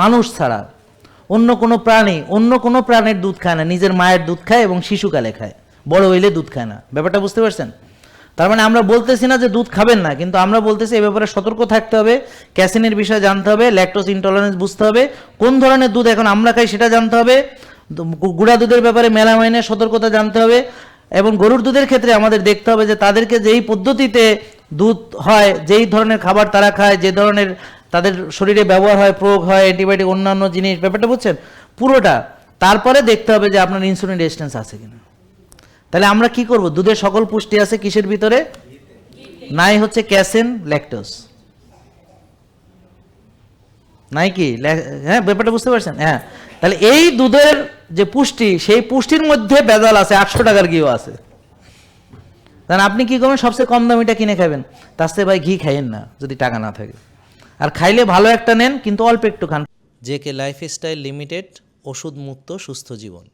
মানুষ ছাড়া অন্য কোনো প্রাণীর দুধ খায় না, নিজের মায়ের দুধ খায় এবং শিশুকালে খায়, বড় হইলে দুধ খায় না। ব্যাপারটা বুঝতে পারছেন? তার মানে আমরা বলতেছি না যে দুধ খাবেন না, কিন্তু আমরা বলতেছি এই ব্যাপারে সতর্ক থাকতে হবে, ক্যাসিনের বিষয়ে জানতে হবে, ল্যাকটোজ ইনটলারেন্স বুঝতে হবে, কোন ধরনের দুধ এখন আমরা খাই সেটা জানতে হবে, গুঁড়া দুধের ব্যাপারে মেলামাইনের সতর্কতা জানতে হবে, এবং গরুর দুধের ক্ষেত্রে আমাদের দেখতে হবে যে তাদেরকে যেই পদ্ধতিতে দুধ হয়, যেই ধরনের খাবার তারা খায়, যে ধরনের তাদের শরীরে ব্যবহার হয়, প্রয়োগ হয়, অ্যান্টিবায়োটিক, অন্যান্য জিনিস, ব্যাপারটা বুঝছেন পুরোটা। তারপরে দেখতে হবে যে আপনার ইনসুলিন রেজিস্ট্যান্স আছে কিনা। তাহলে আমরা কি করব? দুধের সকল পুষ্টি আছে কিসের ভিতরে? নাই হচ্ছে ক্যাসিন, ল্যাকটোজ, নাই কি? হ্যাঁ, ব্যাপারটা বুঝতে পারছেন? হ্যাঁ, তাহলে এই দুধের যে পুষ্টি, সেই পুষ্টির মধ্যে ভেজাল আছে, 800 টাকার ঘিও আছে। তাহলে আপনি কি করবেন? সবচেয়ে কম দামিটা কিনে খাবেন। তার চেয়ে ভাই ঘি খাইয়েন না যদি টাকা না থাকে, আর খাইলে ভালো একটা নেন, কিন্তু অল্প একটু খান। জেকে লাইফস্টাইল লিমিটেড, ওষুধ মুক্ত সুস্থ জীবন।